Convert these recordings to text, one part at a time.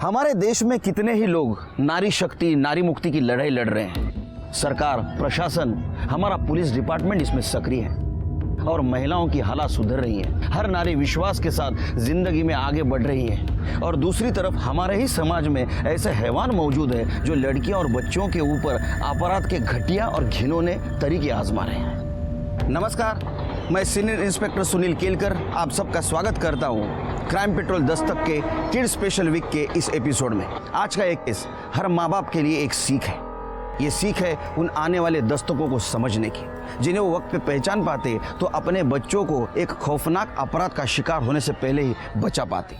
हमारे देश में कितने ही लोग नारी शक्ति, नारी मुक्ति की लड़ाई लड़ रहे हैं। सरकार, प्रशासन, हमारा पुलिस डिपार्टमेंट इसमें सक्रिय है और महिलाओं की हालत सुधर रही है। हर नारी विश्वास के साथ जिंदगी में आगे बढ़ रही है। और दूसरी तरफ हमारे ही समाज में ऐसे हैवान मौजूद है जो लड़कियों और बच्चों के ऊपर अपराध के घटिया और घिनौने तरीके आजमा रहे हैं। नमस्कार, मैं सीनियर इंस्पेक्टर सुनील केलकर आप सबका स्वागत करता हूं क्राइम पेट्रोल दस्तक के किड स्पेशल वीक के इस एपिसोड में। आज का एक केस हर माँ बाप के लिए एक सीख है। ये सीख है उन आने वाले दस्तकों को समझने की, जिन्हें वो वक्त पे पहचान पाते तो अपने बच्चों को एक खौफनाक अपराध का शिकार होने से पहले ही बचा पाते।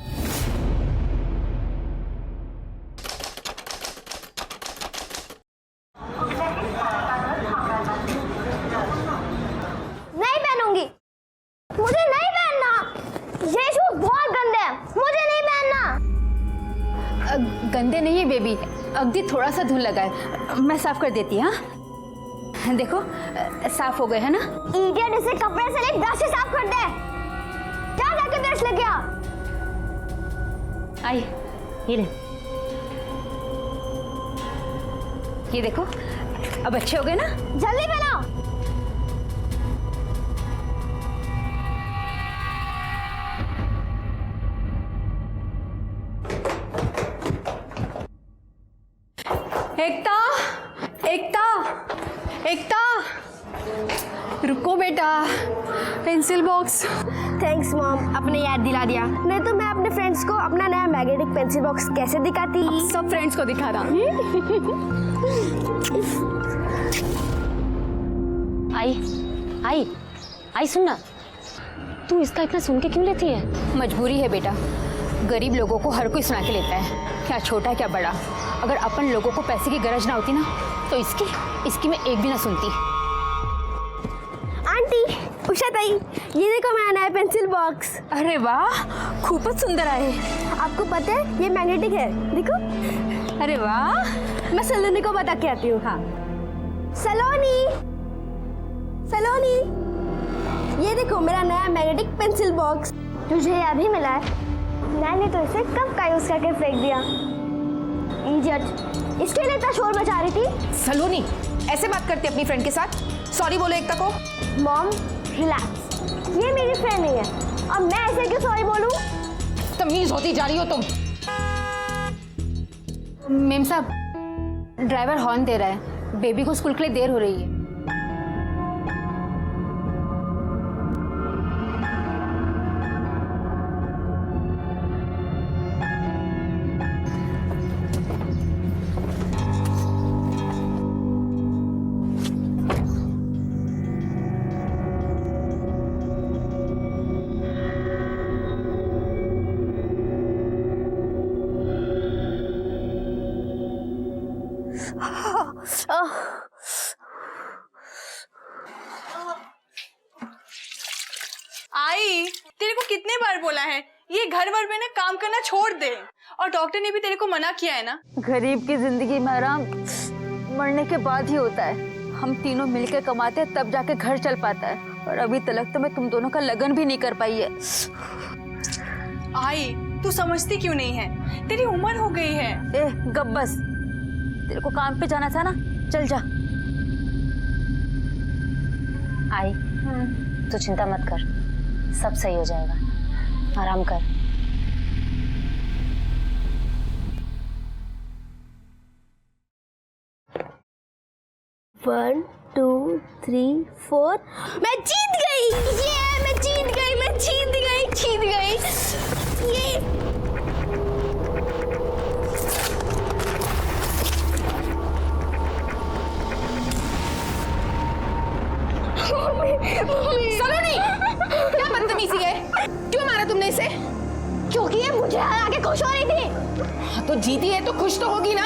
नहीं पहनूंगी, मुझे नहीं पहनना। ये शूज बहुत गंदे हैं, मुझे नहीं पहनना। गंदे नहीं है बेबी, अगदी थोड़ा सा धूल लगा है, मैं साफ कर देती हूँ। हाँ देखो साफ हो गए है ना। इडियट, इसे कपड़े से ले ब्रश से साफ कर दे। जा जाके ब्रश लेके आ। आई ये ले, ये देखो अब अच्छे हो गए ना। जल्दी पहनाओ। एकता, एकता, एकता, रुको बेटा, पेंसिल बॉक्स। थैंक्स मॉम, आपने याद दिला दिया। नहीं तो मैं अपने फ्रेंड्स को अपना नया मैग्नेटिक पेंसिल बॉक्स कैसे दिखाती। अब सब फ्रेंड्स को दिखा रहा। आई सुनना, तू इसका इतना सुन के क्यों लेती है? मजबूरी है बेटा, गरीब लोगों को हर कोई सुना के लेता है, क्या छोटा क्या बड़ा। अगर अपन लोगों को पैसे की गरज ना होती ना तो इसकी मैं एक भी ना सुनती। आंटी, उषा ताई, ये देखो मेरा नया पेंसिल बॉक्स। अरे वाह, खूबच सुंदर है। आपको पता है ये मैग्नेटिक है, देखो। अरे वाह, मैं सलोनी को बता के आती हूँ। हाँ सलोनी, सलोनी, ये देखो मेरा नया मैग्नेटिक पेंसिल बॉक्स। तुझे अभी मिला है, मैंने तो इसे कब का यूज करके फेंक दिया। इडियट, इसके लिए इतना शोर मचा रही थी। सलोनी, ऐसे बात करती अपनी फ्रेंड के साथ? सॉरी बोलो एकता को। मॉम रिलैक्स, ये मेरी फ्रेंड नहीं है और मैं ऐसे क्यों सॉरी बोलूं। तमीज होती जा रही हो तुम। मेम साहब, ड्राइवर हॉर्न दे रहा है, बेबी को स्कूल के लिए देर हो रही है। आई, तेरे को कितने बार बोला है ये घर वर में ना काम करना छोड़ दे। और डॉक्टर ने भी तेरे को मना किया है ना। गरीब की जिंदगी में आराम मरने के बाद ही होता है। हम तीनों मिलकर कमाते हैं तब जाके घर चल पाता है, और अभी तक तो मैं तुम दोनों का लगन भी नहीं कर पाई है। आई, तू समझती क्यों नहीं है, तेरी उम्र हो गई है। ए गप बस, तेरे को काम पे जाना था ना, चल जा। आई तू चिंता मत कर, सब सही हो जाएगा, आराम कर। One two three four. मैं जीत गई, ये मैं जीत गई, मैं जीत गई, जीत गई। ये सलोनी, क्या बदतमीजी है? क्यों मारा तुमने इसे? क्योंकि ये मुझे हरा के खुश हो रही थी। हाँ, तो जीती है तो खुश तो होगी ना।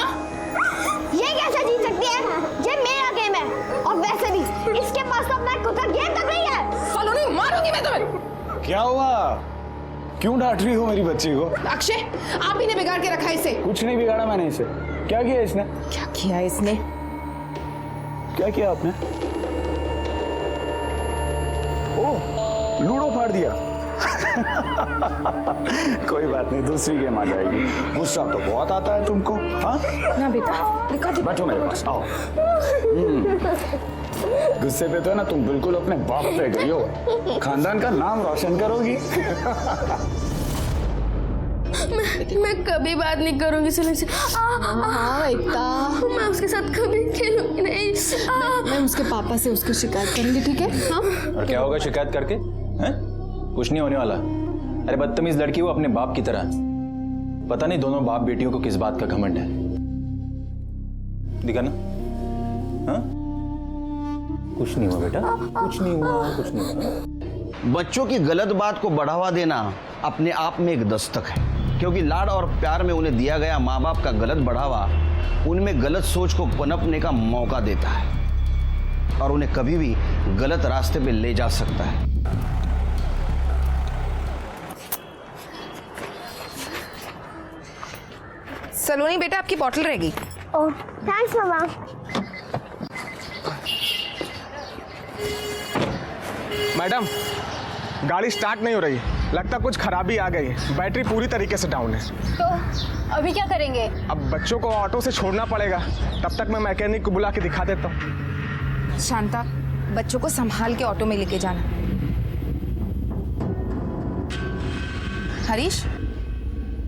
ये कैसे जीत सकती है, ये मेरा गेम है। और वैसे भी इसके पास तो अपना खुद का गेम तक नहीं है। सलोनी, मारूंगी मैं तुम्हें। क्या हुआ? क्यों डांट रही हो मेरी बच्ची को? अक्षय, आप ही ने बिगाड़ के रखा है इसे। कुछ नहीं बिगाड़ा मैंने इसे। क्या किया इसने? क्या किया इसने? क्या किया आपने? ओह, लूडो फाड़ दिया। कोई बात नहीं, दूसरी गेम आ जाएगी। गुस्सा तो बहुत आता है तुमको। हाँ ना बेटा, दिखा दे। बैठो मेरे पास, आओ। गुस्से पे तो है ना तुम बिल्कुल अपने बाप पे गई हो। खानदान का नाम रोशन करोगी। मैं कभी बात नहीं करूंगी सुलन से। हाँ एकता, मैं उसके साथ कभी खेलूंगी नहीं। मैं उसके पापा से उसकी शिकायत करूंगी, ठीक है? हाँ। और क्या होगा शिकायत करके? हैं? कुछ नहीं होने वाला। अरे बदतमीज लड़की वो अपने बाप की तरह। पता नहीं दोनों बाप बेटियों को किस बात का घमंड है। दिखा ना? हाँ? कुछ नहीं हुआ बेटा, कुछ नहीं हुआ, कुछ नहीं हुआ। बच्चों की गलत बात को बढ़ावा देना अपने आप में एक दस्तक है, क्योंकि लाड और प्यार में उन्हें दिया गया माँ बाप का गलत बढ़ावा उनमें गलत सोच को पनपने का मौका देता है और उन्हें कभी भी गलत रास्ते पे ले जा सकता है। सलोनी बेटा, आपकी बोतल रह गई। ओह थैंक्स मामा। मैडम, गाड़ी स्टार्ट नहीं हो रही है। लगता कुछ खराबी आ गई है। बैटरी पूरी तरीके से डाउन है। तो अभी क्या करेंगे? अब बच्चों को ऑटो से छोड़ना पड़ेगा। तब तक मैं मैकेनिक को बुला के दिखा देता हूँ। शांता, बच्चों को संभाल के ऑटो में लेके जाना। हरीश,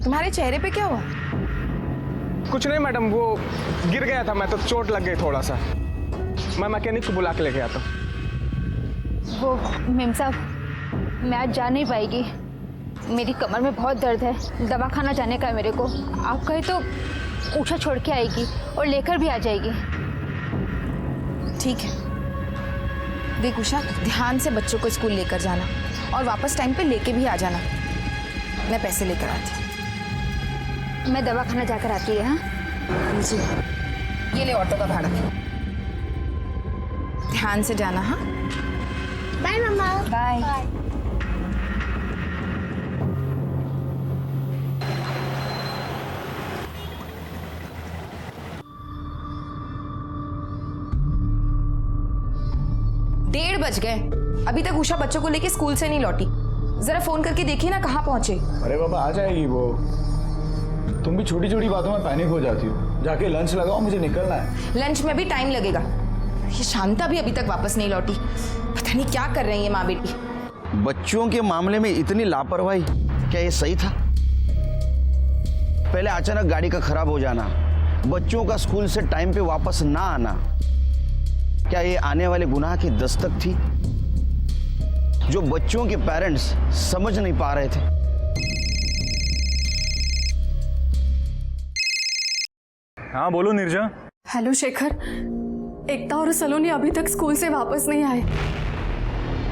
तुम्हारे चेहरे पे क्या हुआ? कुछ नहीं मैडम, वो गिर गया था मैं, तो चोट लग गई थोड़ा सा। मैं मैकेनिक को बुला के लेके आता हूँ। वो मेम साहब, मैं आज जा नहीं पाएगी। मेरी कमर में बहुत दर्द है, दवा खाना जाने का है मेरे को। आप कहें तो उषा छोड़ के आएगी और लेकर भी आ जाएगी। ठीक है। देख उषा, ध्यान से बच्चों को स्कूल लेकर जाना और वापस टाइम पे लेके भी आ जाना। मैं पैसे लेकर आती हूँ। मैं दवा खाना जाकर आती है। हाँ जी, ये ले ऑटो का भाड़ा। ध्यान से जाना। हाँ, बाय मामा। बाय। डेढ़ बज गए, अभी तक उषा बच्चों को लेके स्कूल से नहीं लौटी। जरा फोन करके देखिए ना कहाँ पहुंचे। अरे बाबा, आ जाएगी वो। तुम भी छोटी छोटी बातों में पैनिक हो जाती हो। जाके लंच लगाओ, मुझे निकलना है। लंच में भी टाइम लगेगा। ये शांता भी अभी तक वापस नहीं लौटी। पता नहीं क्या कर रही है माँ बेटी। बच्चों के मामले में इतनी लापरवाही, क्या ये सही था? पहले अचानक गाड़ी का खराब हो जाना, बच्चों का स्कूल से टाइम पे वापस ना आना, क्या ये आने वाले गुनाह की दस्तक थी जो बच्चों के पेरेंट्स समझ नहीं पा रहे थे? हाँ बोलो नीरजा। हेलो शेखर, एकता और सलोनी अभी तक स्कूल से वापस नहीं आए।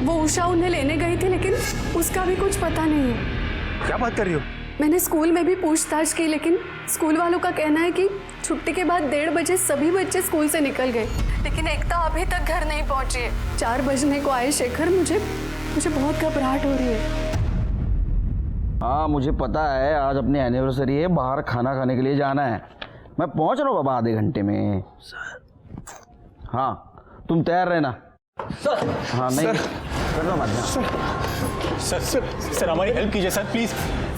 वो उषा उन्हें लेने गई थी, लेकिन उसका भी कुछ पता नहीं है। क्या बात कर रही हो? मैंने स्कूल में भी पूछताछ की, लेकिन स्कूल वालों का कहना है कि छुट्टी के बाद 1:30 बजे सभी बच्चे स्कूल से निकल गए, लेकिन एकता अभी तक घर नहीं पहुंची है। 4 बजने को आए शेखर, मुझे बहुत घबराहट हो रही है। हाँ मुझे पता है, आज अपनी एनिवर्सरी है, बाहर खाना खाने के लिए जाना है। मैं पहुंच रहा हूँ बाबा आधे घंटे में। हाँ तुम तैयार रहना। सर, हाँ नहीं करना मत। सर सर सर हमारी हेल्प कीजिए सर, प्लीज।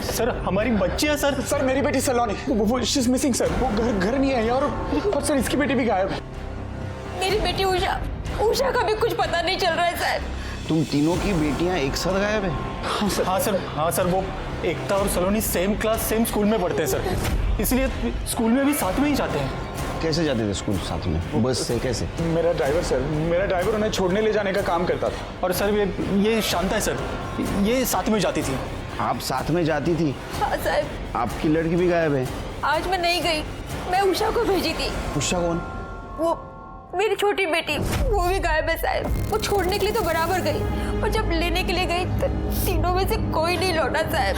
सर हमारी बच्ची है सर। सर मेरी बेटी सलोनी, वो शी इज मिसिंग सर। वो घर नहीं आई और सर इसकी बेटी भी गायब है। मेरी बेटी उषा का भी कुछ पता नहीं चल रहा है सर। तुम तीनों की बेटियां एक साथ गायब है? हाँ सर वो एकता और सलोनी सेम क्लास सेम स्कूल में पढ़ते हैं सर, इसलिए स्कूल में भी साथ में ही जाते हैं। कैसे जाते थे स्कूल साथ में? बस से? कैसे? मेरा ड्राइवर उन्हें छोड़ने ले जाने का काम करता था। और सर ये शांता है सर, ये साथ में जाती थी। आप साथ में जाती थी? हाँ साहब। आपकी लड़की भी गायब है? आज मैं नहीं गई, मैं उषा को भेजी थी। उषा कौन? वो मेरी छोटी बेटी, वो भी गायब है साहब। वो छोड़ने के लिए तो बराबर गई, और जब लेने के लिए गई तो तीनों में से कोई नहीं लौटा साहब।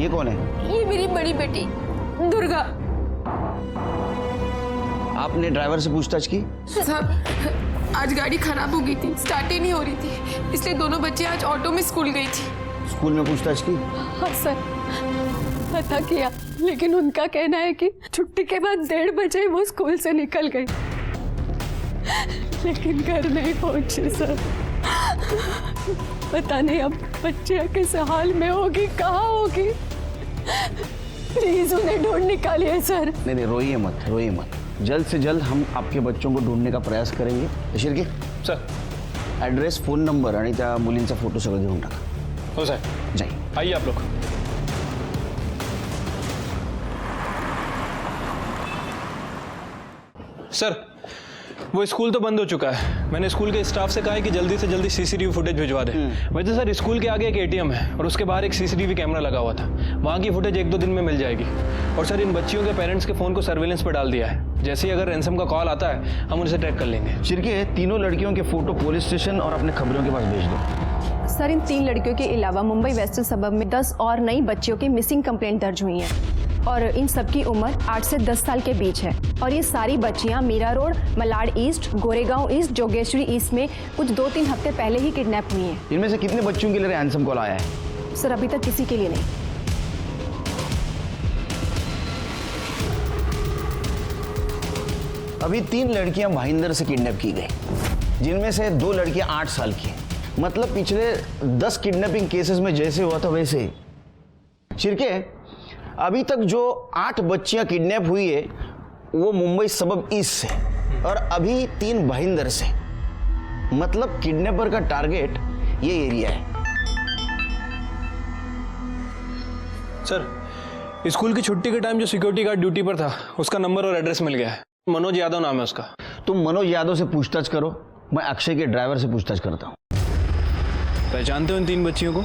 ये कौन है? ये मेरी बड़ी बेटी दुर्गा। आपने ड्राइवर से पूछताछ की? साहब आज गाड़ी खराब हो गई थी, स्टार्ट ही नहीं हो रही थी, इसलिए दोनों बच्चे आज ऑटो में स्कूल गई थी। स्कूल में पूछताछ की? हाँ सर, पता किया, लेकिन उनका कहना है कि छुट्टी के बाद 1:30 बजे वो स्कूल से निकल गई, लेकिन घर नहीं पहुंचे सर। पता नहीं अब बच्चे किस हाल में होगी, कहाँ होगी। प्लीज उन्हें ढूंढ निकालिए सर। नहीं नहीं, रोइए मत, रोइए मत। जल्द से जल्द हम आपके बच्चों को ढूंढने का प्रयास करेंगे। Shirke sir, address, phone number आणि त्या मुलींचा फोटो सगळं घेऊन टाका. हो सर, जाइए. आइए आप लोग. सर, वो स्कूल तो बंद हो चुका है। मैंने स्कूल के स्टाफ से कहा है कि जल्दी से जल्दी सीसीटीवी फुटेज भिजवा दें। वैसे सर, स्कूल के आगे एक एटीएम है और उसके बाहर एक सीसीटीवी कैमरा लगा हुआ था। वहाँ की फुटेज 1-2 दिन में मिल जाएगी। और सर, इन बच्चियों के पेरेंट्स के फ़ोन को सर्वेलेंस पर डाल दिया है। जैसे ही अगर रैंसम का कॉल आता है, हम उनसे ट्रैक कर लेंगे। शिर्के, तीनों लड़कियों के फोटो पुलिस स्टेशन और अपने खबरों के पास भेज दो। सर, इन 3 लड़कियों के अलावा मुंबई वेस्टर्न सबब में 10 और नई बच्चियों की मिसिंग कंप्लेंट दर्ज हुई हैं और इन सबकी उम्र 8 से 10 साल के बीच है। और ये सारी बच्चियां Mira Road, Malad East, Goregaon East, Jogeshwari East में कुछ 2-3 हफ्ते पहले ही किडनैप हुई हैं। इनमें से कितने बच्चों के लिए रैंसम कॉल आया है? सर, अभी तक किसी के लिए नहीं। अभी 3 लड़कियां भाईंदर से किडनैप की गई, जिनमें से 2 लड़कियां 8 साल की हैं। मतलब पिछले 10 किडनैपिंग केसेस में जैसे हुआ था वैसे ही। शिर्के, अभी तक जो 8 बच्चियां किडनैप हुई है वो मुंबई सबब ईस्ट से और अभी 3 भाईंदर से। मतलब किडनैपर का टारगेट ये एरिया है। सर, स्कूल की छुट्टी के टाइम जो सिक्योरिटी गार्ड ड्यूटी पर था, उसका नंबर और एड्रेस मिल गया है। मनोज यादव नाम है उसका। तुम मनोज यादव से पूछताछ करो, मैं अक्षय के ड्राइवर से पूछताछ करता हूँ। पहचानते हो इन 3 बच्चियों को?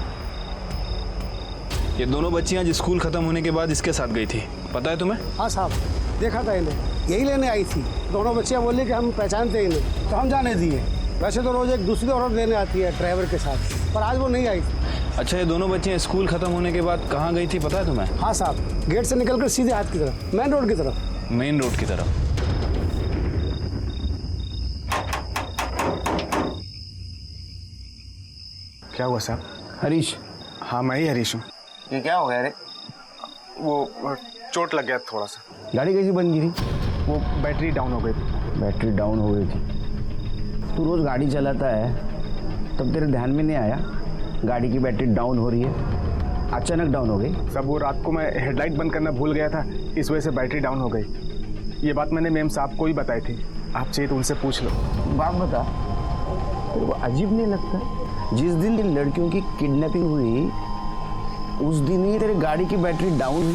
ये दोनों बच्चियां आज स्कूल खत्म होने के बाद इसके साथ गई थी, पता है तुम्हें? हाँ साहब, देखा था इन्हें, यही लेने आई थी। दोनों बच्चियां बोली कि हम पहचानते हैं इन्हें, तो हम जाने दिए। वैसे तो रोज एक दूसरी औरत लेने आती है ड्राइवर के साथ, पर आज वो नहीं आई थी। अच्छा, ये दोनों बच्चियां स्कूल खत्म होने के बाद कहाँ गई थी, पता है तुम्हें? हाँ साहब, गेट से निकलकर सीधे हाथ की तरफ, मेन रोड की तरफ। मेन रोड की तरफ? क्या हुआ साहब? हरीश? हाँ, मैं ही हरीश हूँ। ये क्या हो गया रे? वो चोट लग गया थोड़ा सा। गाड़ी कैसी बन गई थी? वो बैटरी डाउन हो गई थी। बैटरी डाउन हो गई थी? तू रोज गाड़ी चलाता है, तब तेरे ध्यान में नहीं आया गाड़ी की बैटरी डाउन हो रही है? अचानक डाउन हो गई? सब वो रात को मैं हेडलाइट बंद करना भूल गया था, इस वजह से बैटरी डाउन हो गई। ये बात मैंने मेम साहब को ही बताई थी। आप चाहिए तो उनसे पूछ लो। बात बता, तेरे को अजीब नहीं लगता? जिस दिन इन लड़कियों की किडनैपिंग हुई उस दिन ही तेरे गाड़ी की बैटरी डाउन।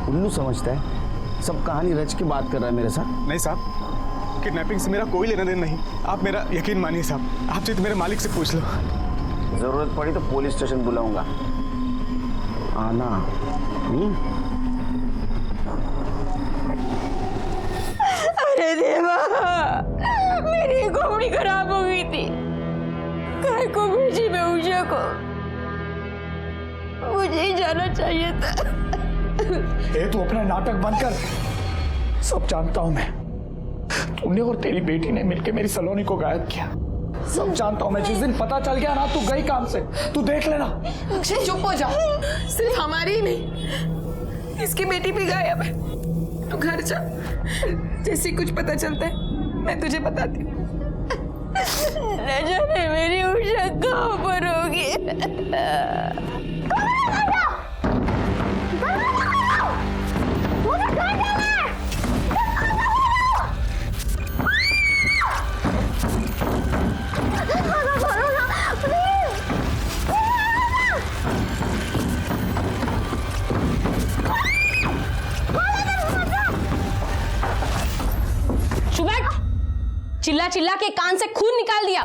उल्लू समझता है, सब कहानी रच के बात कर रहा है मेरे साथ। नहीं साहब, किडनैपिंग से मेरा कोई लेना देना नहीं। आप मेरा यकीन मानिए साहब, आप चाहिए तो मेरे मालिक से पूछ लो। जरूरत पड़ी तो पुलिस स्टेशन बुलाऊंगा, आना। अरे देवा, मेरी घोड़ी खराब हो गई थी। काय को भेजी मैं उषा को? मुझे ही जाना चाहिए था। तू अपना नाटक बंद कर। सब जानता हूं मैं, तूने और तेरी बेटी ने मिलकर मेरी सलोनी को गायब किया। सब जानता हूं मैं। जिस दिन पता चल गया ना तू गई काम से, तू देख लेना। अक्षय, चुप हो जा। सिर्फ हमारी ही नहीं, इसकी बेटी भी गायब है। तू घर जा, जैसे कुछ पता चलता है मैं तुझे बताती हूँ। न जाने मेरी उषा कहाँ पर होगी। चिल्ला चिल्ला के कान से खून निकाल दिया।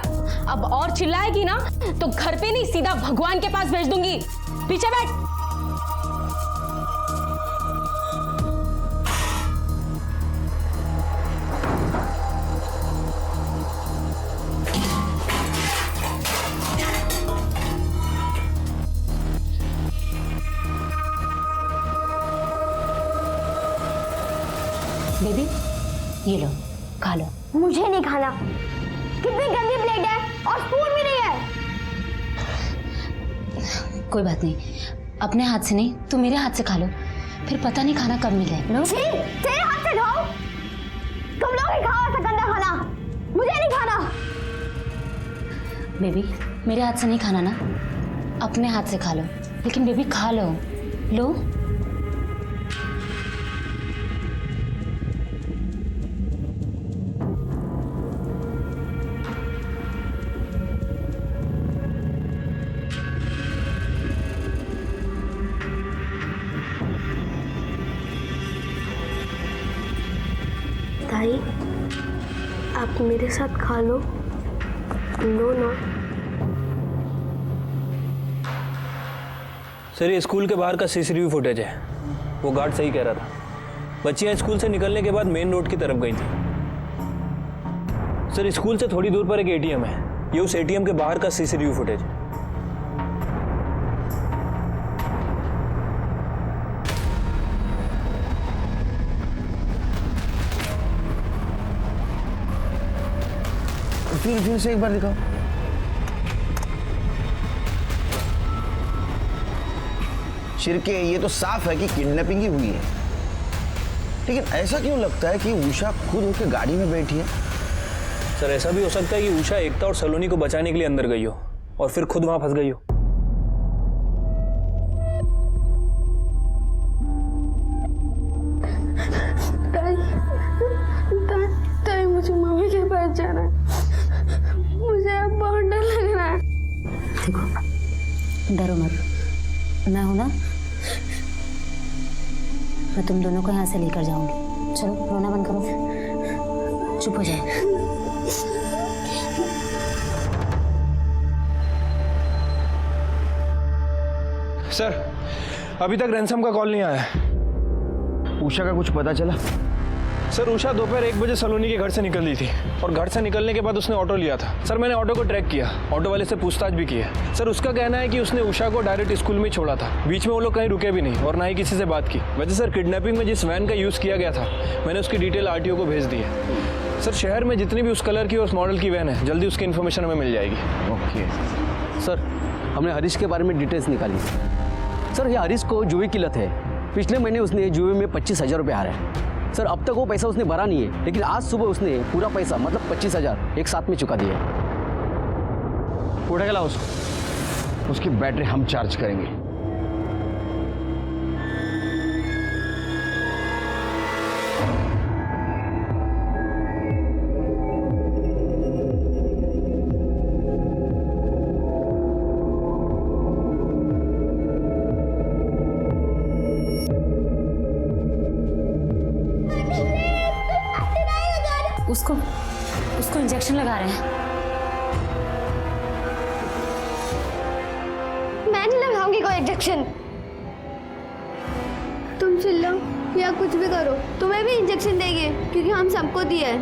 अब और चिल्लाएगी ना तो घर पे नहीं सीधा भगवान के पास भेज दूंगी। पीछे बैठ। बेबी, ये लो, खा लो। मुझे नहीं खाना। कितनी गंदी प्लेट है और स्पून भी नहीं है। कोई बात नहीं, अपने हाथ से नहीं तो मेरे हाथ से खा लो, फिर पता नहीं खाना कब मिले। तेरे हाथ से खाओ। तुम लोग ही खाओ ऐसा गंदा खाना, मुझे नहीं खाना। बेबी मेरे हाथ से नहीं खाना ना, अपने हाथ से खा लो। लेकिन बेबी खा लो, लो। ताई, आप मेरे साथ खा लो। नो ना। सर ये स्कूल के बाहर का सीसीटीवी फुटेज है। वो गार्ड सही कह रहा था, बच्चियां स्कूल से निकलने के बाद मेन रोड की तरफ गई थी। सर स्कूल से थोड़ी दूर पर एक एटीएम है, ये उस एटीएम के बाहर का सीसीटीवी फुटेज है। फिर से एक बार दिखाओ। शिरके, ये तो साफ है कि किडनैपिंग ही हुई है, लेकिन ऐसा क्यों लगता है कि उषा खुद होकर गाड़ी में बैठी है? सर ऐसा भी हो सकता है कि उषा एकता और सलोनी को बचाने के लिए अंदर गई हो और फिर खुद वहां फंस गई हो। ताई, मुझे मम्मी के पास जाना है। मुझे अब बहुत डर लग रहा है। देखो डरो मत, मैं हूं ना, मैं तुम दोनों को यहाँ से लेकर जाऊंगी। चलो रोना बंद करो, चुप हो जाओ। सर अभी तक रैंसम का कॉल नहीं आया है। उषा का कुछ पता चला? सर उषा दोपहर 1 बजे सलोनी के घर से निकल ली थी और घर से निकलने के बाद उसने ऑटो लिया था। सर मैंने ऑटो को ट्रैक किया, ऑटो वाले से पूछताछ भी की है। सर उसका कहना है कि उसने उषा को डायरेक्ट स्कूल में ही छोड़ा था, बीच में वो लोग कहीं रुके भी नहीं और ना ही किसी से बात की। वैसे सर किडनैपिंग में जिस वैन का यूज़ किया गया था, मैंने उसकी डिटेल आरटीओ को भेज दी है। सर शहर में जितनी भी उस कलर की और उस मॉडल की वैन है, जल्दी उसकी इन्फॉर्मेशन हमें मिल जाएगी। ओके सर, हमने हरीश के बारे में डिटेल्स निकाली। सर ये हरीश को जुए की लत है। पिछले महीने उसने जुए में 25,000 रुपये हारा है। सर अब तक वो पैसा उसने भरा नहीं है, लेकिन आज सुबह उसने पूरा पैसा मतलब 25,000 एक साथ में चुका दिया है। उठा के लाओ उसको, उसकी बैटरी हम चार्ज करेंगे। उसको इंजेक्शन लगा रहे हैं। मैं नहीं लगाऊंगी कोई इंजेक्शन। तुम चिल्लाओ या कुछ भी करो, तुम्हें भी इंजेक्शन देंगे क्योंकि हम सबको दिया है।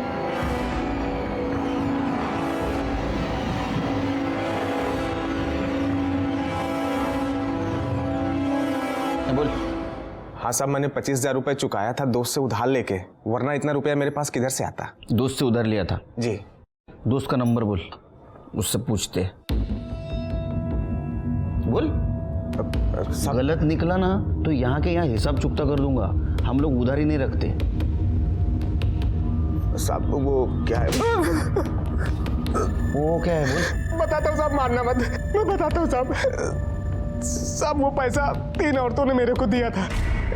बोल। हाँ साहब, मैंने 25,000 रुपये चुकाया था दोस्त से उधार लेके, वरना इतना रुपया मेरे पास किधर से आता। दोस्त से उधार लिया था? जी। दोस्त का नंबर बोल, उससे पूछते। बोल। गलत निकला ना तो यहाँ के यहाँ हिसाब चुकता कर दूंगा। हम लोग उधार ही नहीं रखते। साहब वो क्या है? वो क्या है बोल? बताता हूँ साहब, मारना मत, मैं बताता हूँ साहब। साहब वो पैसा 3 औरतों ने मेरे को दिया था।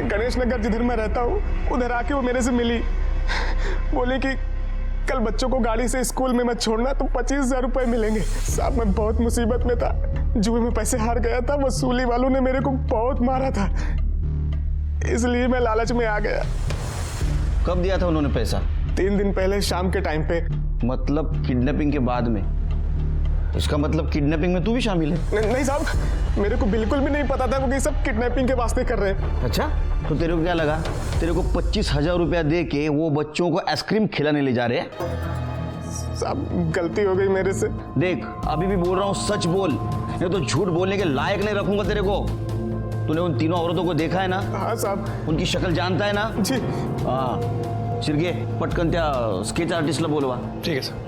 गणेश नगर जिधर मैं रहता हूँ उधर आके वो मेरे से मिली, बोले कि कल बच्चों को गाड़ी से स्कूल में मत छोड़ना तो 25,000 रुपये मिलेंगे। साहब मैं बहुत मुसीबत में था, जुए में पैसे हार गया था, वसूली वालों ने मेरे को बहुत मारा था, इसलिए मैं लालच में आ गया। कब दिया था उन्होंने पैसा? 3 दिन पहले शाम के टाइम पे। मतलब किडनैपिंग के बाद में? इसका मतलब किडनैपिंग में तू भी शामिल है? नहीं साहब, मेरे को बिल्कुल भी नहीं पता था वो ये सब किडनैपिंग के वास्ते कर रहे हैं। अच्छा, तो तेरे को क्या लगा तेरे को 25,000 रुपया दे के वो बच्चों को आइसक्रीम खिलाने ले जा रहे हैं? साहब गलती हो गई मेरे से। देख अभी भी बोल रहा हूँ, सच बोल, नहीं तो झूठ बोलने के लायक नहीं रखूंगा तेरे को। तूने उन तीनों औरतों को देखा है ना? हाँ साहब। उनकी शक्ल जानता है ना? जी। हाँ शिरके, पटकन त्या स्केच आर्टिस्टला बोलवा। ठीक है सर।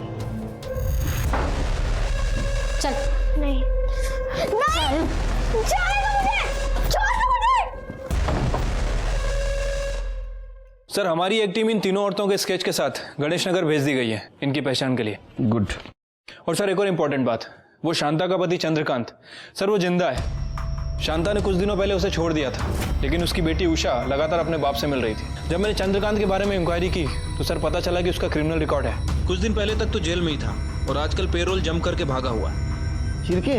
चल। नहीं नहीं, जाने दो मुझे, छोड़ दो मुझे। सर हमारी एक टीम इन तीनों औरतों के स्केच के साथ गणेश नगर भेज दी गई है इनकी पहचान के लिए। गुड। और सर एक और इम्पोर्टेंट बात, वो शांता का पति चंद्रकांत। सर वो जिंदा है। शांता ने कुछ दिनों पहले उसे छोड़ दिया था, लेकिन उसकी बेटी उषा लगातार अपने बाप से मिल रही थी। जब मैंने चंद्रकांत के बारे में इंक्वायरी की तो सर पता चला कि उसका क्रिमिनल रिकॉर्ड है। कुछ दिन पहले तक तो जेल में ही था और आजकल पेरोल जम करके भागा हुआ है। शिरके,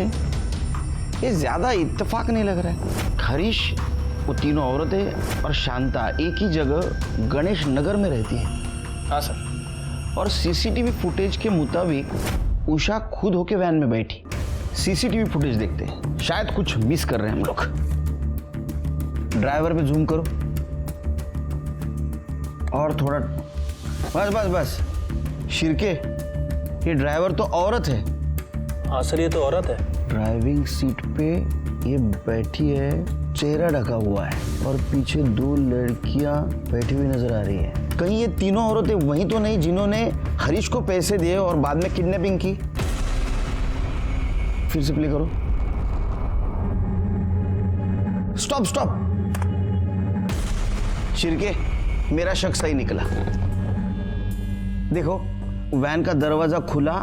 ये ज्यादा इत्तेफाक नहीं लग रहा है। हरीश, वो तीनों औरतें और शांता एक ही जगह गणेश नगर में रहती है। हाँ सर। और सीसीटीवी फुटेज के मुताबिक उषा खुद होके वैन में बैठी। सीसीटीवी फुटेज देखते हैं, शायद कुछ मिस कर रहे हैं हम लोग। ड्राइवर पे जूम करो और थोड़ा, बस बस बस। शिरके, ये ड्राइवर तो औरत है। हाँ सर, ये तो औरत है। ड्राइविंग सीट पे ये बैठी है, चेहरा ढका हुआ है और पीछे 2 लड़कियां बैठी हुई नजर आ रही है। कहीं ये तीनों औरतें वही तो नहीं जिन्होंने हरीश को पैसे दिए और बाद में किडनैपिंग की? फिर से प्ले करो। Stop stop. शिरके, मेरा शक सही निकला। देखो, वैन का दरवाजा खुला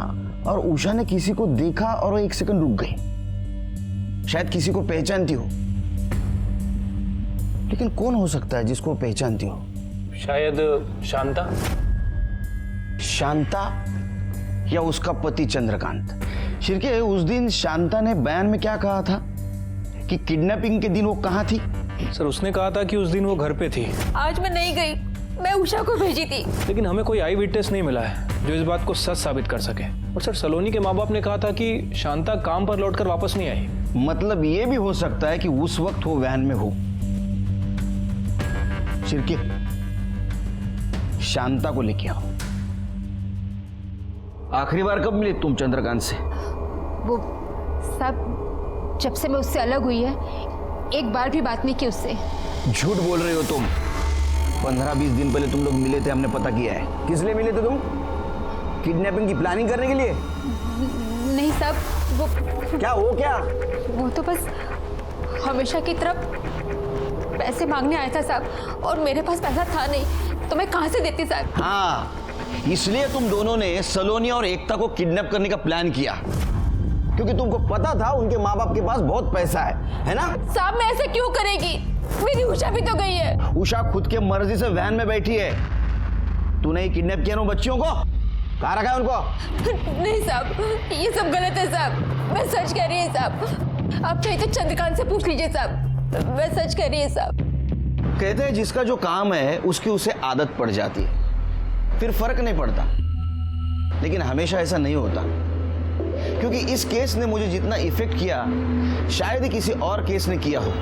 और उषा ने किसी को देखा और वो 1 सेकंड रुक गई। शायद किसी को पहचानती हो, लेकिन कौन हो सकता है जिसको पहचानती हो? शायद शांता। शांता या उसका पति चंद्रकांत। शिरके, उस दिन शांता ने बयान में क्या कहा था कि किडनैपिंग के दिन वो कहाँ थी? सर उसने कहा था कि उस दिन वो घर पे थी। आज मैं नहीं गई, मैं उषा को भेजी थी। लेकिन हमें कोई आई विटनेस नहीं मिला है जो इस बात को सच साबित कर सके। और सर सलोनी के माँ बाप ने कहा था कि शांता काम पर लौटकर वापस नहीं आई। मतलब ये भी हो सकता है कि उस वक्त वो वैन में हो। शिरके, शांता को लेके आओ। आखिरी बार कब मिले तुम चंद्रकांत से? वो सब जब से मैं उससे अलग हुई है, एक बार भी बात नहीं की उससे। झूठ बोल रहे हो तुम। 15-20 दिन पहले तुम लोग मिले थे, हमने पता किया है। किस लिए मिले थे तुम? किडनैपिंग की प्लानिंग करने के लिए? नहीं साहब, वो क्या हो क्या? वो तो बस हमेशा की तरफ पैसे मांगने आया था साहब, और मेरे पास पैसा था नहीं तो मैं कहाँ से देती साहब? हाँ, इसलिए तुम दोनों ने सलोनी और एकता को किडनैप करने का प्लान किया, क्योंकि तुमको पता था उनके माँ बाप के पास बहुत पैसा है ना? साहब मैं ऐसे क्यों करेगी? मेरी उषा भी तो गई है। उषा खुद के मर्जी से वैन में बैठी है। तूने ही किडनैप किया ना बच्चियों को? कहाँ रखा है उनको? नहीं साहब, ये सब गलत है साहब, मैं सच कह रही हूँ साहब। आप चाहिए तो चंद्रकांत से पूछ लीजिए साहब, मैं सच कह रही हूँ साहब। कहते हैं जिसका जो काम है उसकी उसे आदत पड़ जाती है, फिर फर्क नहीं पड़ता। लेकिन हमेशा ऐसा नहीं होता, क्योंकि इस केस ने मुझे जितना इफेक्ट किया शायद ही किसी और केस ने किया हो।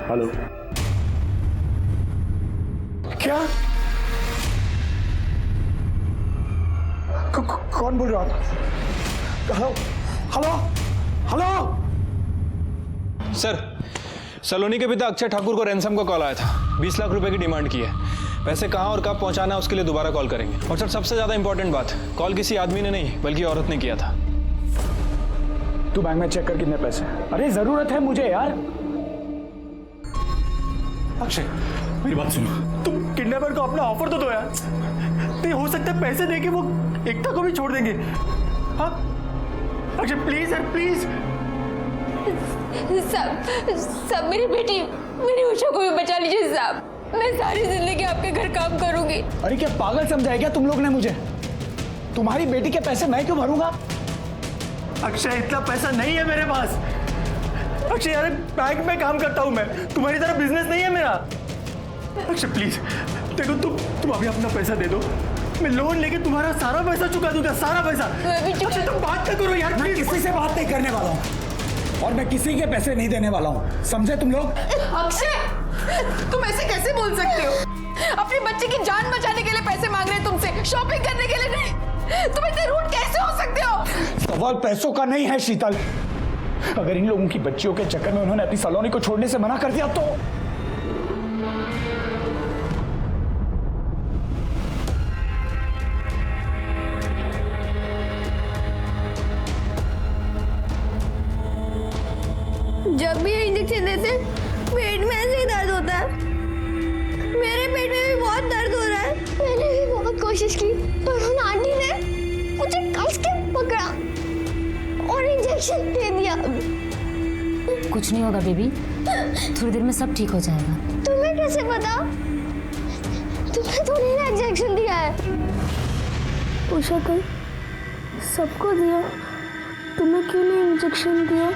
हेलो, क्या? कौन बोल रहा था? Hello hello hello. सर सलोनी के पिता अक्षय ठाकुर को रैंसम का कॉल आया था। 20 लाख रुपए की डिमांड की है। पैसे कहाँ और कब पहुंचाना है उसके लिए दोबारा कॉल करेंगे। और सर सबसे ज्यादा इंपॉर्टेंट बात, कॉल किसी आदमी ने नहीं बल्कि औरत ने किया था। तू बैंक में चेक कर कितने पैसे। अरे जरूरत है मुझे यार। अक्षय मेरी बात सुनो, तुम किडनैपर को अपना ऑफर तो दो यार। नहीं हो सकता है पैसे देके वो एकता को भी छोड़ देंगे। हाँ अक्षय प्लीज यार प्लीज। साहब मेरी बेटी, मेरी उषा को भी बचा लीजिए साहब। मैं सारी जिंदगी आपके घर काम करूंगी। अरे क्या पागल समझाया क्या तुम लोग ने मुझे? तुम्हारी बेटी के पैसे मैं क्यों भरूंगा? अक्षय इतना पैसा नहीं है मेरे पास। अक्षय यार बैंक में काम करता हूं मैं, तुम्हारी तरह बिजनेस नहीं है मेरा। अक्षय प्लीज देखो, तुम अभी अपना पैसा दे दो, मैं लोन लेके तुम्हारा सारा पैसा चुका दूंगा, सारा पैसा। अक्षय तुम बात तो करो यार। मैं किसी से बात नहीं करने वाला हूँ और मैं किसी के पैसे नहीं देने वाला हूँ, समझे तुम लोग? अक्षय तुम ऐसे कैसे बोल सकते हो? अपने बच्चे की जान बचाने के लिए पैसे मांग रहे हैं तुमसे, शॉपिंग करने के लिए नहीं। तुम इतने रूड कैसे हो सकते हो? सवाल पैसों का नहीं है शीतल। अगर इन लोगों की बच्चियों के चक्कर में उन्होंने अपनी सलोनी को छोड़ने से मना कर दिया तो जब भी से पेट में ऐसे ही दर्द होता है। मेरे पेट में भी बहुत दर्द हो रहा है। मैंने भी बहुत कोशिश की पर उन आंटी ने मुझे कस के पकड़ा और इंजेक्शन दे दिया। कुछ नहीं होगा बेबी, थोड़ी देर में सब ठीक हो जाएगा। तुम्हें कैसे पता? तुमने तो नहीं ना इंजेक्शन दिया है। उषा कल सबको दिया, तुम्हें क्यों नहीं इंजेक्शन दिया?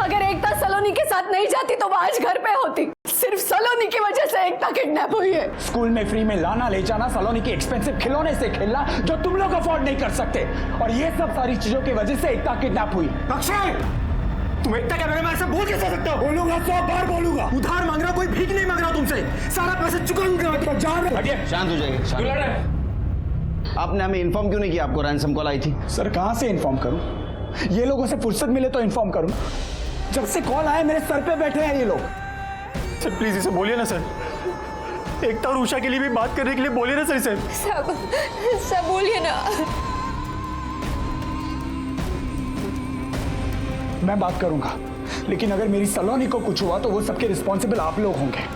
अगर एकता सलोनी के साथ नहीं जाती तो वो आज घर पे होती। सिर्फ सलोनी की वजह से एकता किडनैप हुई है। स्कूल में फ्री में लाना ले जाना, सलोनी के एक्सपेंसिव खिलौने से खेलना जो तुम लोग अफोर्ड नहीं कर सकते, और ये सब सारी चीजों की वजह से एकता किडनैप हुई। अक्षय, तुम एकता के बारे में ऐसा बोल कैसे सकते हो? बोलूंगा 100 बार बोलूंगा। उधार मांग रहा, कोई भीख नहीं मांग रहा तुमसे, सारा पैसा चुकाऊंगा। तो जान हटिए, शांत हो जाइए, शांत। क्यों लड़ रहे हैं? आपने हमें इन्फॉर्म क्यों नहीं किया आपको रैंसम कॉल आई थी? सर कहां से इन्फॉर्म करूं? ये लोगों से फुर्सत मिले तो इन्फॉर्म करूं। जब से कॉल आया मेरे सर पे बैठे हैं ये लोग। सर प्लीज इसे बोलिए ना सर, एकता और उषा के लिए भी बात करने के लिए बोलिए ना सर इसे। सब बोलिए ना। मैं बात करूंगा, लेकिन अगर मेरी सलोनी को कुछ हुआ तो वो सबके रिस्पॉन्सिबल आप लोग होंगे।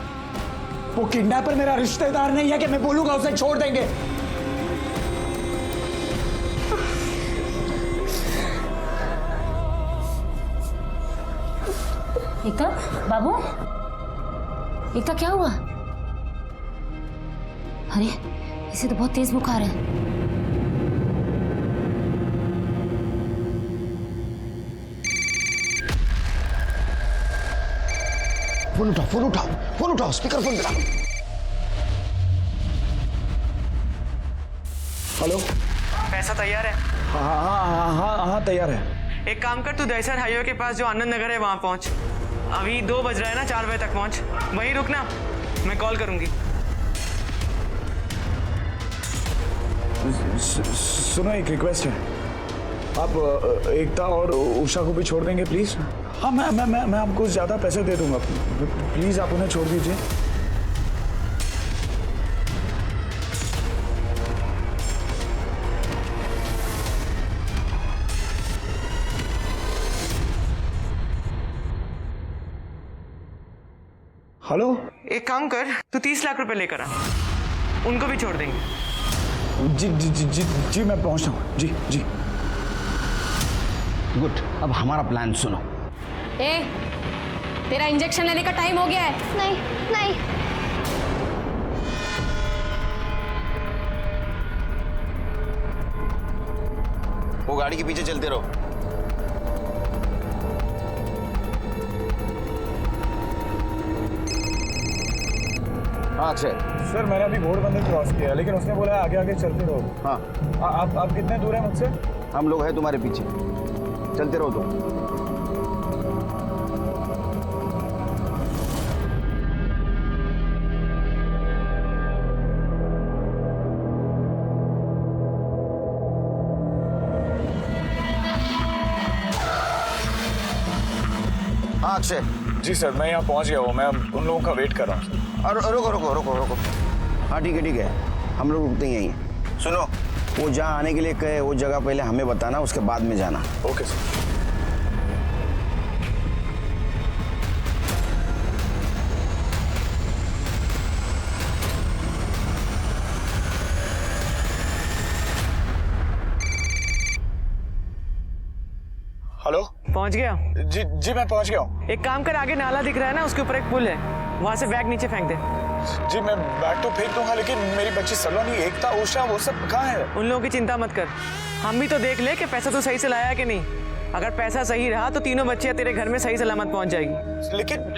वो किडनैपर मेरा रिश्तेदार नहीं है कि मैं बोलूंगा उसे छोड़ देंगे। एकता, बाबू, एकता क्या हुआ? अरे इसे तो बहुत तेज बुखार है। फोन उठाओ, फोन उठाओ, फोन उठाओ, स्पीकर फोन पे। हेलो, पैसा तैयार है? हाँ तैयार है। एक काम कर, तू दहसर हाईवे के पास जो आनंद नगर है वहां पहुंच। अभी 2 बज रहा है ना, 4 बजे तक पहुंच। वहीं रुकना, मैं कॉल करूंगी। सुनो, एक रिक्वेस्ट है, आप एकता और उषा को भी छोड़ देंगे प्लीज। हाँ, मैं आपको ज्यादा पैसे दे दूंगा, प्लीज आप उन्हें छोड़ दीजिए। हेलो, एक काम कर, तू 30 लाख रुपए लेकर आ, उनको भी छोड़ देंगे। जी मैं पहुंचता हूँ। जी गुड, अब हमारा प्लान सुनो। ए, तेरा इंजेक्शन लेने का टाइम हो गया है। नहीं, वो गाड़ी के पीछे चलते रहो। हाँ अक्षय। सर मैंने अभी घोड़बंदर क्रॉस किया, लेकिन उसने बोला आगे आगे चलते रहो। हाँ, आप कितने दूर हैं मुझसे? हम लोग हैं तुम्हारे पीछे, चलते रहो तुम। हाँ अक्षय। जी सर, मैं यहाँ पहुँच गया हूँ, मैं उन लोगों का वेट कर रहा हूँ। और रुको। हाँ ठीक है, हम लोग रुकते ही यहीं हैं। सुनो, वो जहाँ आने के लिए कहे वो जगह पहले हमें बताना, उसके बाद में जाना। Okay sir. हेलो, पहुंच गया? जी मैं पहुंच गया हूँ। एक काम कर, आगे नाला दिख रहा है ना, उसके ऊपर एक पुल है, वहां से बैग नीचे फेंक दे। जी मैं बैग तो फेंक दूंगा, लेकिन मेरी बच्ची सलोनी, एकता, उषा, वो सब कहाँ है? उन लोगों की चिंता मत कर, हम भी तो देख ले कि पैसा तो सही से लाया कि नहीं। अगर पैसा सही रहा तो तीनों बच्चियां तेरे घर में सही सलामत पहुंच जाएगी।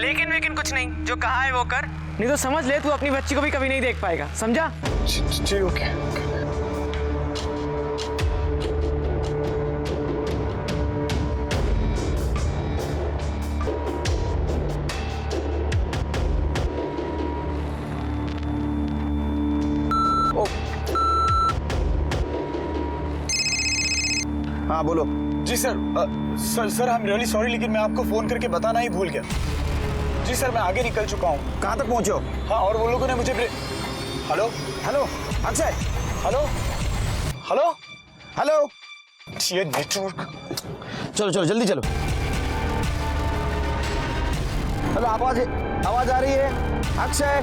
लेकिन कुछ नहीं, जो कहा है वो कर, नहीं तो समझ ले तू अपनी बच्ची को भी कभी नहीं देख पाएगा, समझा? जी ओके। हाँ बोलो। जी sir, sir I am really sorry, लेकिन मैं आपको फोन करके बताना ही भूल गया। जी सर, मैं आगे निकल चुका हूँ। कहाँ तक पहुँचे हो? हाँ, और वो लोगों ने मुझे हेलो अक्षय। हेलो। ये नेटवर्क। चलो चलो जल्दी चलो। हेलो, आवाज आ रही है? अक्षय,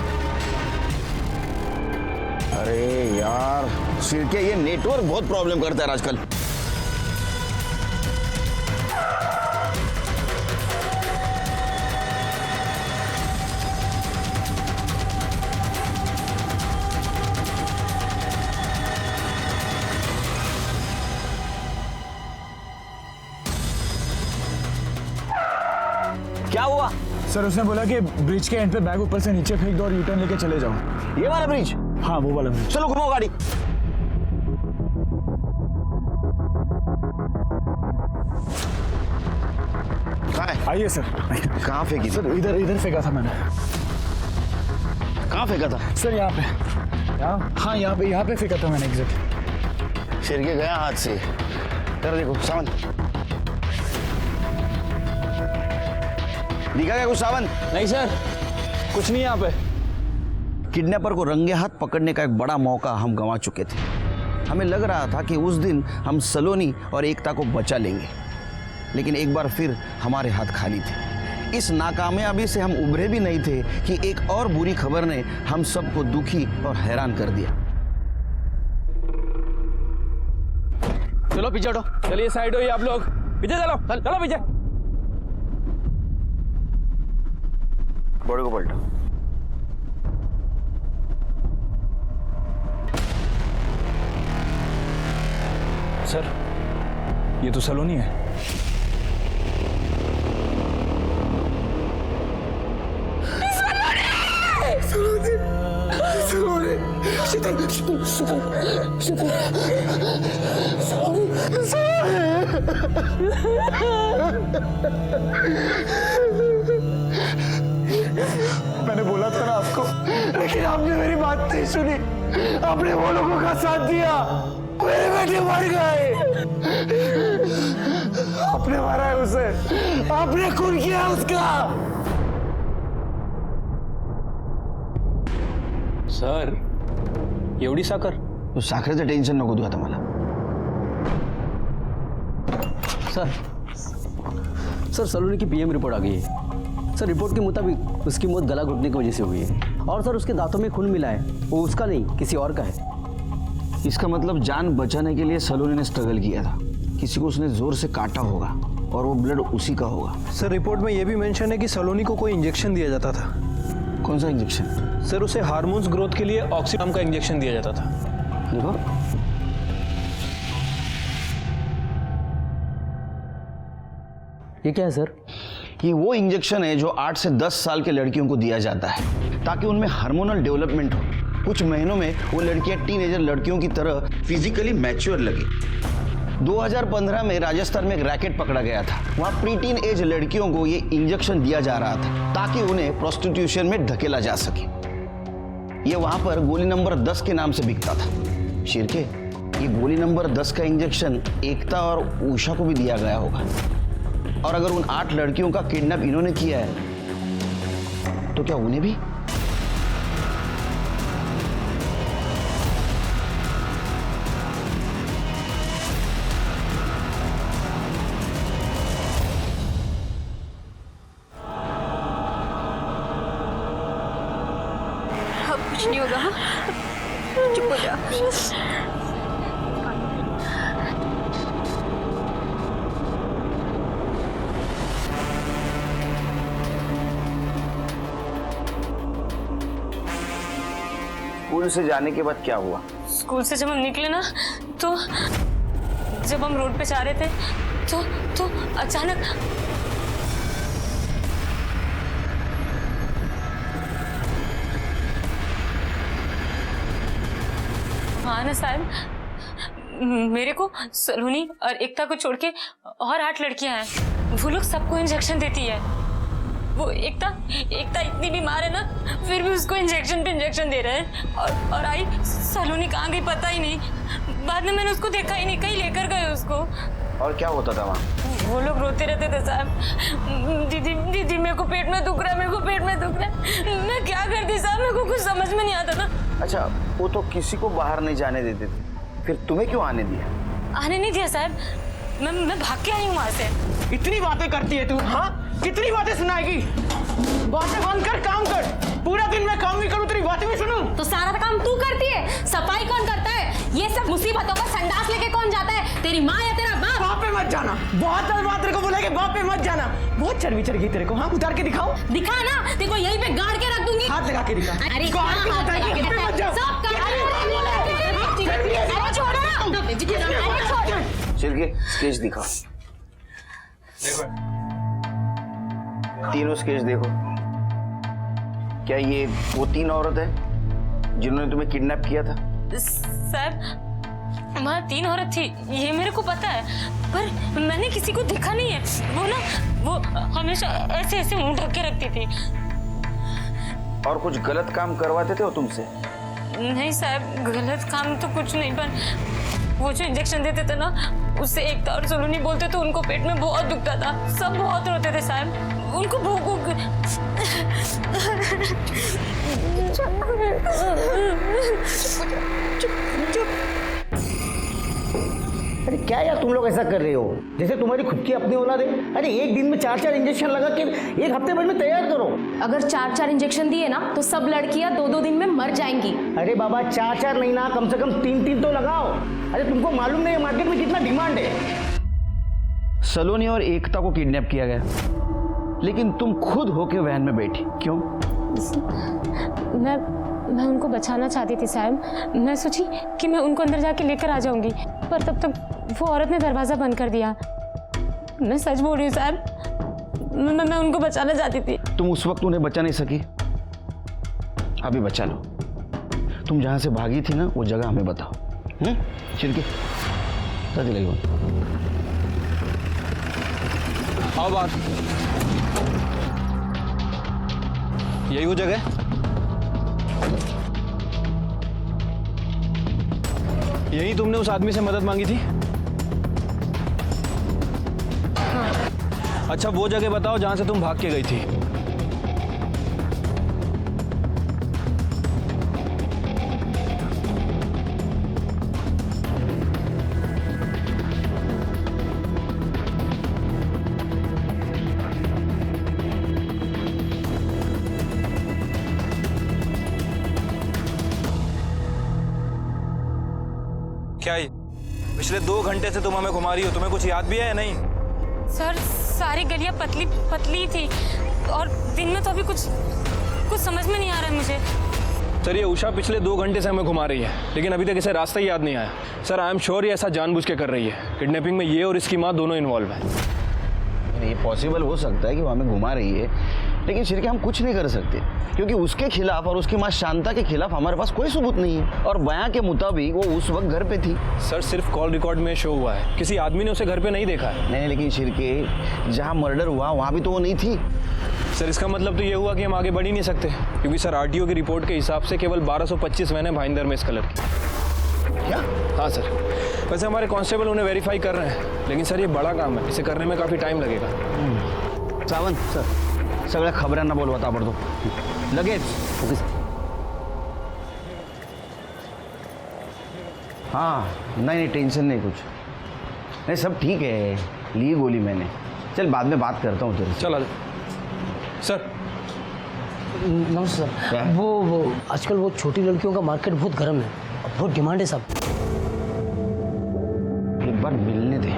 अरे यार सिरके, ये नेटवर्क बहुत प्रॉब्लम करता है आजकल। क्या हुआ? सर उसने बोला कि ब्रिज के एंड पे बैग ऊपर से नीचे फेंक दो और यू टर्न लेके चले जाओ। ये वाला ब्रिज? हाँ वो वाला ब्रिज। चलो घुमाओ गाड़ी। कहाँ है? आइए सर। कहाँ फेंकी? सर इधर फेंका था मैंने। कहाँ फेंका था? सर यहाँ पे। हाँ यहाँ पे फेंका था मैंने एग्जैक्ट। सिरके गया हाथ से। कर देखो सावन, दिखा क्या कुछ सावन? नहीं सर, कुछ नहीं यहाँ पे। किडनैपर को रंगे हाथ पकड़ने का एक बड़ा मौका हम गंवा चुके थे। हमें लग रहा था कि उस दिन हम सलोनी और एकता को बचा लेंगे, लेकिन एक बार फिर हमारे हाथ खाली थे। इस नाकामयाबी से हम उभरे भी नहीं थे कि एक और बुरी खबर ने हम सबको दुखी और हैरान कर दिया। चलो पीछे हटो, चलिए साइड हो आप लोग, पीछे चलो, चलो पीछे। बॉडी को पलटो। सर ये तो सलोनी है। मैंने बोला था ना आपको, लेकिन आपने मेरी बात नहीं सुनी। आपने वो लोगों का साथ दिया, मेरे बेटे मर गए। आपने मारा है उसे, आपने खून किया उसका। सर एवढी साखर? तो साखरेचं टेन्शन नको देऊ आता मला। सर सलोनी की पीएम रिपोर्ट आ गई है। सर रिपोर्ट के मुताबिक उसकी मौत गला घुटने की वजह से हुई है, और सर उसके दांतों में खून मिला है, वो उसका नहीं किसी और का है। इसका मतलब जान बचाने के लिए सलोनी ने स्ट्रगल किया था, किसी को उसने जोर से काटा होगा और वो ब्लड उसी का होगा। सर रिपोर्ट में यह भी मेंशन है कि सलोनी को कोई इंजेक्शन दिया जाता था। कौन सा इंजेक्शन? सर उसे हार्मोन्स ग्रोथ के लिए ऑक्सीडाम का इंजेक्शन दिया जाता था। देखो ये क्या है सर? ये वो इंजेक्शन है जो 8 से 10 साल के लड़कियों को दिया जाता है ताकि उनमें हार्मोनल डेवलपमेंट हो। कुछ महीनों में वो लड़कियां टीनेजर लड़कियों की तरह फिजिकली मैच्योर लगी। 2015 में राजस्थान में एक रैकेट पकड़ा गया था। वहाँ प्रीटीन एज लड़कियों को ये इंजेक्शन दिया जा रहा था ताकि उन्हें प्रोस्टिट्यूशन में धकेला जा सके। ये वहाँ पर गोली नंबर 10 के नाम से बिकता था। शिरके, ये गोली नंबर 10 का इंजेक्शन एकता और उषा को भी दिया गया होगा। और अगर उन 8 लड़कियों का किडनैप इन्होंने किया है तो क्या उन्हें भी? अब कुछ नहीं होगा। चुप हो जा। स्कूल से जाने के बाद क्या हुआ? स्कूल से जब हम निकले ना, तो जब हम रोड पे जा रहे थे तो अचानक हाँ ना साहब, मेरे को सलोनी और एकता को छोड़ के और 8 लड़कियां हैं। वो लोग सबको इंजेक्शन देती है। वो एकता इतनी बीमार है ना, फिर भी उसको इंजेक्शन पे इंजेक्शन दे रहे हैं। और आई सलोनी कहाँ गई पता ही नहीं। बाद में मैंने उसको देखा ही नहीं, कहीं लेकर गए उसको। और क्या होता था वहाँ? वो लोग रोते रहते थे साहब, दीदी मेरे को पेट में दुख रहा है, मेरे को पेट में दुख रहा है। मैं क्या करती साहब, मेरे को कुछ समझ में नहीं आता था। अच्छा, वो तो किसी को बाहर नहीं जाने देते थे, फिर तुम्हें क्यों आने दिया? आने नहीं दिया साहब, मैं भाग के आई हूँ वहाँ से। इतनी बातें करती है तू, हाँ? कितनी बातें सुनाएगी? बातें बंद कर, काम कर। पूरा दिन मैं काम भी करूँ, तेरी बातें भी सुनूं। तो सारा काम तू करती है, सफाई कौन करता है? ये सब मुसीबतों का संडास लेके कौन जाता है? तेरी माँ या तेरा बाप? बाप पे मत जाना। बहुत बात तेरे को बोला कि बाप पे मत जाना। बहुत चर्बी चढ़ गई तेरे को, हाँ? उतार के दिखाओ। दिखा ना, तेरे को यहीं पे गाड़ के रख दूंगी। हाथ लगा के दिखा। अरे गाड़ के हाथ बताइए, लगा के हाथ पे मत दिखा। जाओ। सब काम अरे छोड़ो ना। अरे छोड़। छिलके स्केच दिखा। तीनों स्केच देखो। क्या ये वो 3 औरत है जिन्होंने तुम्हें किडनैप किया था? साहब, वहाँ 3 औरत थी, ये मेरे को पता है, पर मैंने किसी को देखा नहीं है। वो हमेशा ऐसे ऐसे मुंह ढक के रखती थी। और कुछ गलत काम करवाते थे वो तुमसे? नहीं साहब, गलत काम तो कुछ नहीं, पर वो जो इंजेक्शन देते थे ना, उससे एकता और सलोनी बोलते तो उनको पेट में बहुत दुखता था। सब बहुत रोते थे साहब, उनको भूख। अरे क्या यार तुम लोग ऐसा कर रहे हो, जैसे तुम्हारी खुद की अपनी औलाद है। अरे एक दिन में 4-4 इंजेक्शन लगा के एक हफ्ते भर में तैयार करो। अगर 4-4 इंजेक्शन दिए ना तो सब लड़कियां 2-2 दिन में मर जाएंगी। अरे बाबा 4-4 नहीं ना, कम से कम 3-3 तो लगाओ। अरे तुमको मालूम नहीं है मार्केट में कितना डिमांड है। सलोनी और एकता को किडनैप किया गया, लेकिन तुम खुद होके वैन में बैठी, क्यों? मैं उनको बचाना चाहती थी साहब। मैं सोची कि मैं उनको अंदर जाके लेकर आ जाऊंगी, पर तब तक वो औरत ने दरवाजा बंद कर दिया। मैं सच बोल रही हूँ साहब, मैं उनको बचाना चाहती थी। तुम उस वक्त उन्हें बचा नहीं सकी, अभी बचा लो। तुम जहां से भागी थी ना, वो जगह हमें बताओ। छिलके जल्दी लगे आओ बात। यही वो जगह है? यही तुमने उस आदमी से मदद मांगी थी? हाँ। अच्छा वो जगह बताओ जहां से तुम भाग के गई थी। क्या ये पिछले 2 घंटे से तुम हमें घुमा रही हो, तुम्हें कुछ याद भी है या नहीं? सर, सारी गलियां पतली थी और दिन में तो अभी कुछ समझ में नहीं आ रहा है मुझे। सर ये उषा पिछले 2 घंटे से हमें घुमा रही है, लेकिन अभी तक इसे रास्ता ही याद नहीं आया। सर आई एम श्योर ये ऐसा जानबूझ के कर रही है। किडनैपिंग में ये और इसकी माँ दोनों इन्वॉल्व है। ये पॉसिबल हो सकता है कि वो हमें घुमा रही है, लेकिन छिलके हम कुछ नहीं कर सकते, क्योंकि उसके खिलाफ और उसकी माँ शांता के खिलाफ हमारे पास कोई सबूत नहीं है। और बयां के मुताबिक वो उस वक्त घर पे थी। सर सिर्फ कॉल रिकॉर्ड में शो हुआ है, किसी आदमी ने उसे घर पे नहीं देखा है। नहीं, लेकिन छिलके जहाँ मर्डर हुआ वहाँ भी तो वो नहीं थी। सर इसका मतलब तो ये हुआ कि हम आगे बढ़ ही नहीं सकते, क्योंकि सर आरटीओ की रिपोर्ट के हिसाब से केवल 1225 वैनें भाईंदर में इस कलर की। क्या? हाँ सर, वैसे हमारे कांस्टेबल उन्हें वेरीफाई कर रहे हैं, लेकिन सर ये बड़ा काम है, इसे करने में काफ़ी टाइम लगेगा। सावंत सर, सगळ्या खबरांना बोलवा ताबडतोब लगेच। Okay sir. हाँ नहीं टेंशन नहीं, कुछ नहीं, सब ठीक है। ली गोली मैंने, चल बाद में बात करता हूँ तेरे से। चल सर। नमस्ते सर। वो आजकल वो छोटी लड़कियों का मार्केट बहुत गर्म है, बहुत डिमांड है सब। एक बार मिलने दे।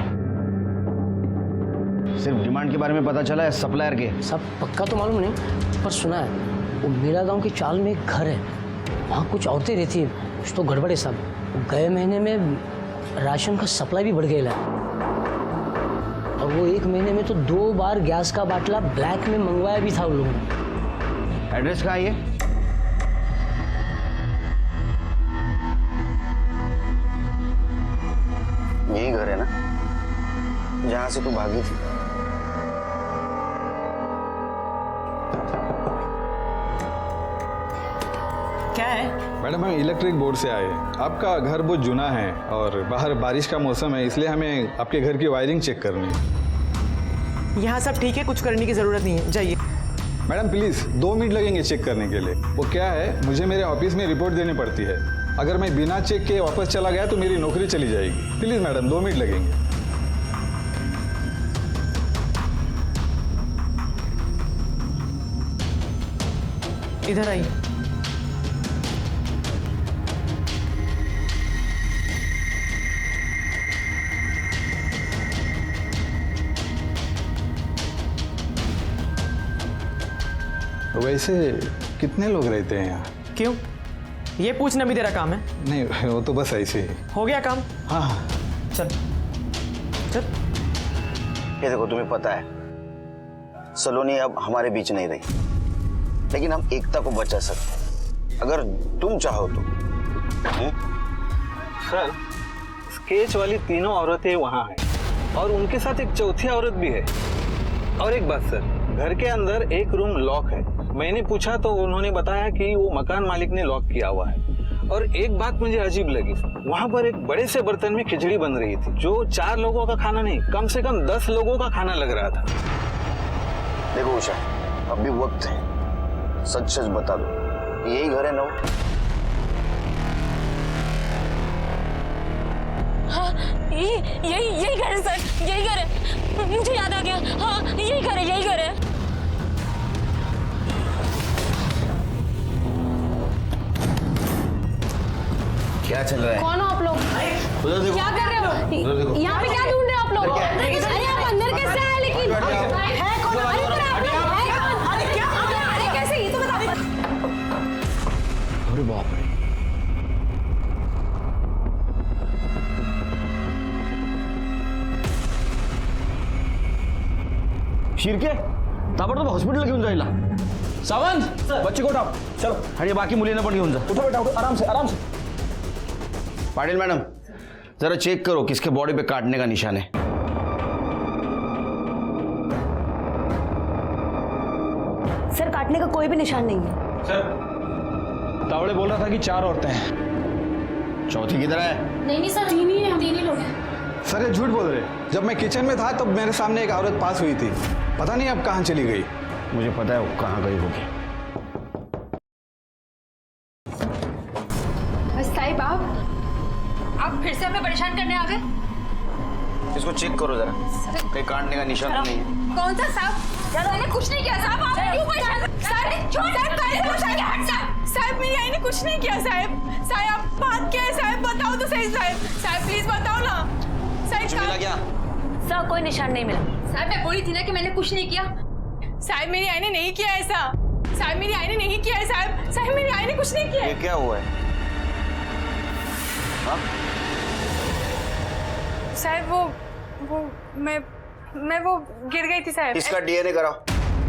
सिर्फ डिमांड के बारे में पता चला है, सप्लायर के? सब पक्का तो मालूम नहीं, पर सुना है वो मेरा गांव के चाल में एक घर है, वहाँ कुछ औरतें रहती है, कुछ तो गड़बड़ है सब। गए महीने में राशन का सप्लाई भी बढ़ गया है, और वो 1 महीने में तो 2 बार गैस का बाटला ब्लैक में मंगवाया भी था उन लोगों ने। एड्रेस कहाँ है ये? यही घर है ना जहाँ से तू भागी थी? क्या है? मैडम हम इलेक्ट्रिक बोर्ड से आए। आपका घर बहुत जुना है और बाहर बारिश का मौसम है, इसलिए हमें आपके घर की वायरिंग चेक करनी है। यहाँ सब ठीक है, कुछ करने की जरूरत नहीं है, जाइए। मैडम प्लीज़ 2 मिनट लगेंगे चेक करने के लिए। वो क्या है, मुझे मेरे ऑफिस में रिपोर्ट देनी पड़ती है। अगर मैं बिना चेक के वापस चला गया तो मेरी नौकरी चली जाएगी। प्लीज़ मैडम 2 मिनट लगेंगे। इधर आइए। वैसे कितने लोग रहते हैं यहाँ? क्यों, ये पूछना भी तेरा काम है? नहीं, वो तो बस ऐसे ही। हो गया काम? हाँ हाँ। चल चल। ये देखो, तुम्हें पता है सलोनी अब हमारे बीच नहीं रही, लेकिन हम एकता को बचा सकते हैं अगर तुम चाहो तो। सर, स्केच वाली तीनों औरतें वहाँ हैं और उनके साथ एक चौथी औरत भी है। और एक बात सर, घर के अंदर एक रूम लॉक है। मैंने पूछा तो उन्होंने बताया कि वो मकान मालिक ने लॉक किया हुआ है। और एक बात मुझे अजीब लगी, वहाँ पर एक बड़े से बर्तन में खिचड़ी बन रही थी, जो 4 लोगों का खाना नहीं, कम से कम 10 लोगों का खाना लग रहा था। देखो उषा, अभी वक्त है, सच सच बता दो, यही घर है ना? हाँ, यही घर है सर, यही घर है, मुझे याद आ गया। हाँ, यही घर है, यही घर है। क्या चल रहा है? कौन हो आप लोग? उधर देखो। क्या कर रहे हो? यहाँ पे क्या ढूंढ रहे हो आप लोग? अरे आप अंदर कैसे आए? लेकिन है कौन? अरे पर आप लोग है कौन? अरे क्या? अरे कैसे? ये तो बता। अरे बाप रे! शिरके, ताबडतोब हॉस्पिटल घेऊन जायला. सावंत, बच्ची को उठाव. चलो. आणि बाकी मुलींना पण घेऊन जा. उठो बेटा, उठो. आराम से, आराम से. पाटिल मैडम, जरा चेक करो किसके बॉडी पे काटने का निशान है. सर, काटने का कोई भी निशान नहीं है. सर, तावड़े बोल रहा था कि 4 औरतें हैं. चौथी किधर है? नहीं सर, 3 ही है, हम 3 ही लोग हैं. सर, ये झूठ बोल रहे। जब मैं किचन में था तब मेरे सामने एक औरत पास हुई थी, पता नहीं अब कहाँ चली गई। मुझे पता है वो कहाँ गई होगी. साहिब, आप फिर से हमें परेशान करने आ गए? इसको चेक करो जरा, कहीं काटने का निशान तो नहीं है. कौन सा साहब? मैंने कुछ नहीं किया साहब. आप क्यों परेशान? साहब, मेरी आई ने कुछ नहीं किया साहब. साहब, आप बात क्या है साहब? बताओ तो सही साहब. साहब प्लीज बताओ ना साहब. मिला क्या? सर, कोई निशान नहीं मिला। साहब, मैं बोली थी ना कि मैंने कुछ नहीं किया. साहब, मेरी आई ने नहीं किया ऐसा. साहब, मेरी आई ने नहीं किया है साहब. साहब, मेरी आई ने कुछ नहीं किया. ये क्या हुआ है? साहब, वो मैं वो गिर गई थी साहब. इसका डीएनए कराओ.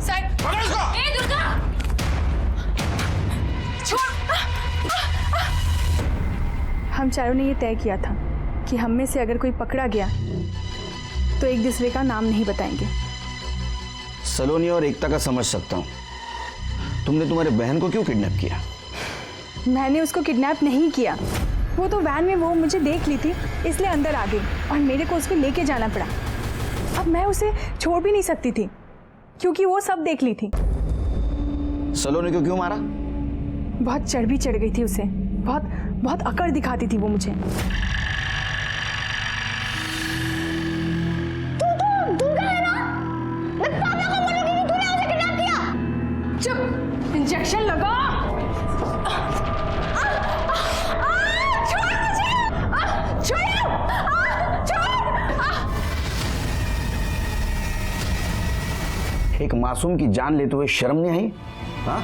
साहब, पकड़ इसको. ए दुर्गा, छोड़. हम चारों ने ये तय किया था कि हम में से अगर कोई पकड़ा गया तो एक दूसरे का नाम नहीं बताएंगे. सलोनी और एकता का समझ सकता हूँ. तुमने तुम्हारे बहन को क्यों किडनैप किया? मैंने उसको किडनैप नहीं किया. वो तो वैन में वो मुझे देख ली थी, इसलिए अंदर आ गई और मेरे को उसको लेके जाना पड़ा. अब मैं उसे छोड़ भी नहीं सकती थी क्योंकि वो सब देख ली थी. सलोनी को क्यों मारा? बहुत चढ़ गई थी उसे. बहुत अकड़ दिखाती थी वो मुझे. चुप. इंजेक्शन लगा. छोड़ मुझे. एक मासूम की जान लेते हुए शर्म नहीं आई? हाँ?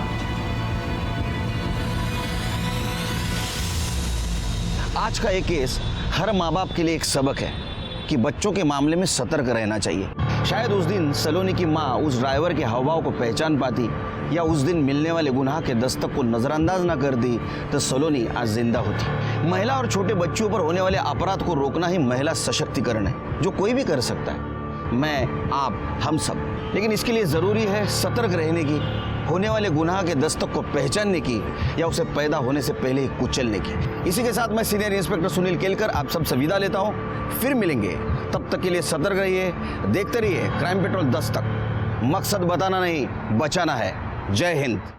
आज का ये केस हर माँ बाप के लिए एक सबक है कि बच्चों के मामले में सतर्क रहना चाहिए. शायद उस दिन सलोनी की माँ उस ड्राइवर के हावभाव को पहचान पाती या उस दिन मिलने वाले गुनाह के दस्तक को नजरअंदाज ना कर दी तो सलोनी आज जिंदा होती. महिला और छोटे बच्चों पर होने वाले अपराध को रोकना ही महिला सशक्तिकरण है, जो कोई भी कर सकता है. मैं, आप, हम सब. लेकिन इसके लिए जरूरी है सतर्क रहने की, होने वाले गुनाह के दस्तक को पहचानने की या उसे पैदा होने से पहले ही कुचलने की. इसी के साथ मैं सीनियर इंस्पेक्टर सुनील केलकर आप सबसे विदा लेता हूं. फिर मिलेंगे, तब तक के लिए सतर्क रहिए, देखते रहिए क्राइम पेट्रोल 10 तक. मकसद बताना नहीं, बचाना है. जय हिंद.